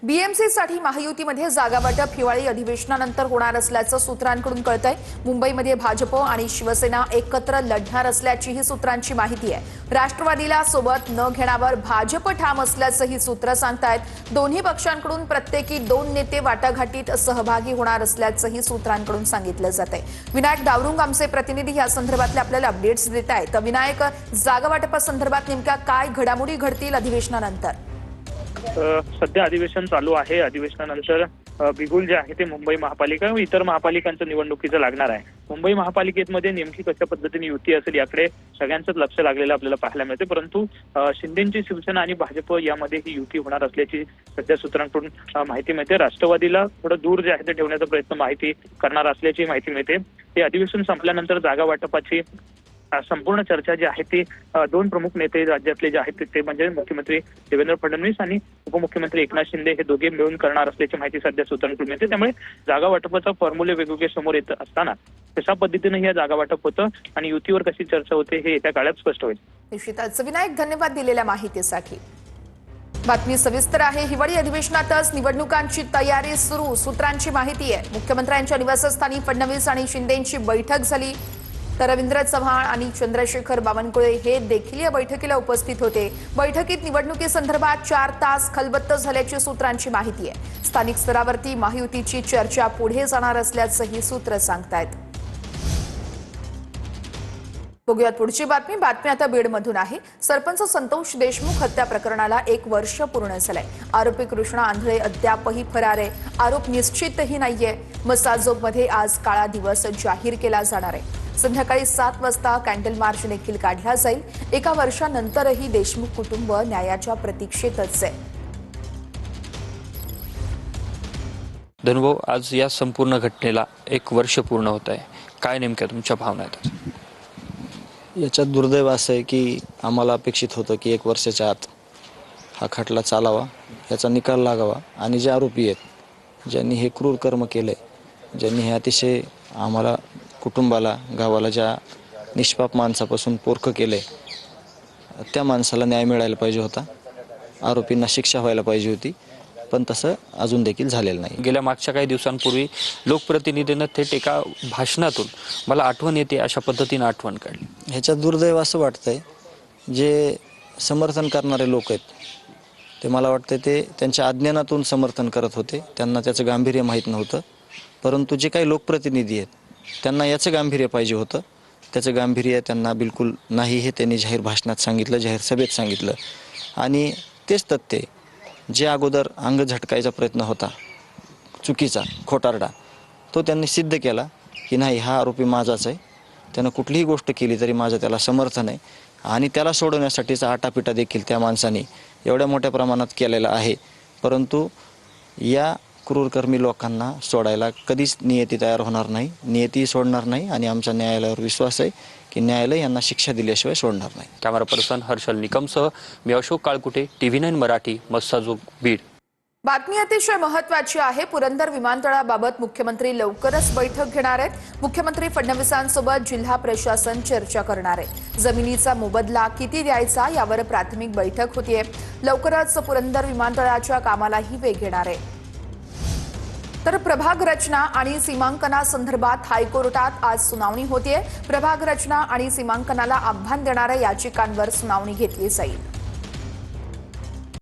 बीएमसीसाठी महायुतीमध्ये जागा वाटप हिवाळी अधिवेशनानंतर होणार असल्याचं सूत्रांकडून कळतंय। मुंबईमध्ये भाजप आणि शिवसेना एकत्र लढणार असल्याचीही सूत्रांची माहिती आहे। राष्ट्रवादीला सोबत न घेण्यावर भाजप ठाम असल्याचंही सूत्र सांगतायत। दोन्ही पक्षांकडून प्रत्येकी 2 नेते वाटाघाटीत सहभागी होणार असल्याचंही सूत्रांकडून सांगितलं जातंय। विनायक दावरुंग आमचे प्रतिनिधी या संदर्भातले आपल्याला अपडेट्स देत आहेत। विनायक, जागा वाटपासंदर्भात नेमक्या काय घडामोडी घडतील अधिवेशनानंतर? सध्या अधिवेशन चालू आहे। अधिवेशनानंतर बिगुल जे आहे ते मुंबई महापालिका व इतर महापालिकांच्या निवडणुकीचं लागणार आहे। मुंबई महापालिकेमध्ये नेमकी कशा पद्धतीने युती असेल याकडे सगळ्यांचंच लक्ष लागलेलं आपल्याला पाहायला मिळते। परंतु शिंदेची शिवसेना आणि भाजप यामध्ये ही युती होणार असल्याची सध्या सूत्रांकडून माहिती मिळते। राष्ट्रवादीला थोडं दूर जे आहे ते ठेवण्याचा प्रयत्न माहिती करणार असल्याची माहिती मिळते। ते अधिवेशन संपल्यानंतर जागा वाटपाची संपूर्ण चर्चा जी आहे ती 2 प्रमुख नेते राज्यातले जे आहेत ते म्हणजे मुख्यमंत्री देवेंद्र फडणवीस आणि उपमुख्यमंत्री एकनाथ शिंदे हे दोघे मिळून करणार असल्याची माहिती सध्या सूत्रांकडून मिळते। त्यामुळे जागा वाटपाचा फॉर्म्युले वेगवेगळे समोर येत असताना कशा पद्धतीने हे जागा वाटप होतं आणि युतीवर कशी चर्चा होते हे येत्या काळात स्पष्ट होईल। निश्चितच विनायक, धन्यवाद दिलेल्या माहितीसाठी। बातमी सविस्तर आहे। हिवाळी अधिवेशनातच निवडणुकांची तयारी सुरू, सूत्रांची माहिती आहे। मुख्यमंत्र्यांच्या निवासस्थानी फडणवीस आणि शिंदेची बैठक झाली। तर रवींद्र चव्हाण आणि चंद्रशेखर बावनकुळे हे देखील या बैठकीला उपस्थित होते। बैठकीत निवडणुकीसंदर्भात 4 तास खलबत्ते झाल्याची सूत्रांची माहिती आहे। स्थानिक स्तरावरती महायुतीची चर्चा पुढे जाणार असल्याचंही सूत्र सांगतायत। बघूयात पुढची बातमी आता बीडमधून आहे। सरपंच संतोष देशमुख हत्या प्रकरणाला 1 वर्ष पूर्ण झालंय। आरोपी कृष्णा आंधळे अद्यापही फरार आहे। आरोप निश्चितही नाहीये। मसाजोगमध्ये आज काळा दिवस जाहीर केला जाणार आहे। संध्याकाळी 7 वाजता कॅन्डल मार्च देखील काढला जाईल। 1 वर्षानंतरही देशमुख कुटुंब न्यायाच्या प्रतीक्षेतच आहे। धनुभाऊ, आज या संपूर्ण घटनेला 1 वर्ष पूर्ण होत आहे। काय नेमक्या तुमच्या भावना आहेत? याच्यात दुर्दैव असं आहे की आम्हाला अपेक्षित होतं की 1 वर्षाच्या आत हा खटला चालावा, याचा निकाल लागावा आणि जे आरोपी आहेत, ज्यांनी हे क्रूर कर्म केलंय, ज्यांनी हे अतिशय आम्हाला कुटुंबाला, गावाला ज्या निष्पाप माणसापासून पोरकं केलंय, त्या माणसाला न्याय मिळायला पाहिजे होता। आरोपींना शिक्षा व्हायला पाहिजे होती, पण तसं अजून देखील झालेलं नाही। गेल्या मागच्या काही दिवसांपूर्वी लोकप्रतिनिधींना थेट एका भाषणातून मला आठवण येते अशा पद्धतीने आठवण काढली। ह्याच्यात दुर्दैव असं वाटतंय, जे समर्थन करणारे लोक आहेत ते मला वाटतं ते त्यांच्या अज्ञानातून समर्थन करत होते। त्यांना त्याचं गांभीर्य माहीत नव्हतं। परंतु जे काही लोकप्रतिनिधी आहेत त्यांना याचं गांभीर्य पाहिजे होतं। त्याचं गांभीर्य त्यांना बिलकुल नाही हे त्यांनी जाहीर भाषणात सांगितलं, जाहीर सभेत सांगितलं। आणि तेच तथ्य जे अगोदर अंग झटकायचा प्रयत्न होता, चुकीचा, खोटारडा, तो त्यांनी सिद्ध केला की नाही, हा आरोपी माझाच आहे। त्यानं कुठलीही गोष्ट केली तरी माझं त्याला समर्थन आहे आणि त्याला सोडवण्यासाठीचा आटापिटा देखील त्या माणसाने एवढ्या मोठ्या प्रमाणात केलेला आहे। परंतु या क्रूरकर्मी लोकांना सोडायला कधीच नियती तयार होणार नाही, नियती सोडणार नाही आणि आमच्या न्यायालयावर विश्वास आहे की न्यायालय यांना शिक्षा दिल्याशिवाय सोडणार नाही। कॅमेरा पर्सन हर्षल निकमसह मी अशोक काळकुटे, TV9 मराठी, मस्साजोग, बीड। बातमी अतिशय महत्त्वाची आहे। पुरंदर विमानतळाबाबत मुख्यमंत्री लवकरच बैठक घेणार आहेत। मुख्यमंत्री फडणवीसांसोबत जिल्हा प्रशासन चर्चा करणार आहे। जमिनीचा मोबदला किती द्यायचा यावर प्राथमिक बैठक होतीये। लवकरच पुरंदर विमानतळाच्या कामालाही वेग येणार आहे। तर प्रभाग रचना आणि सीमांकनासंदर्भात हायकोर्टात आज सुनावणी होतीये। प्रभाग रचना आणि सीमांकनाला आव्हान देणाऱ्या याचिकांवर सुनावणी घेतली जाईल।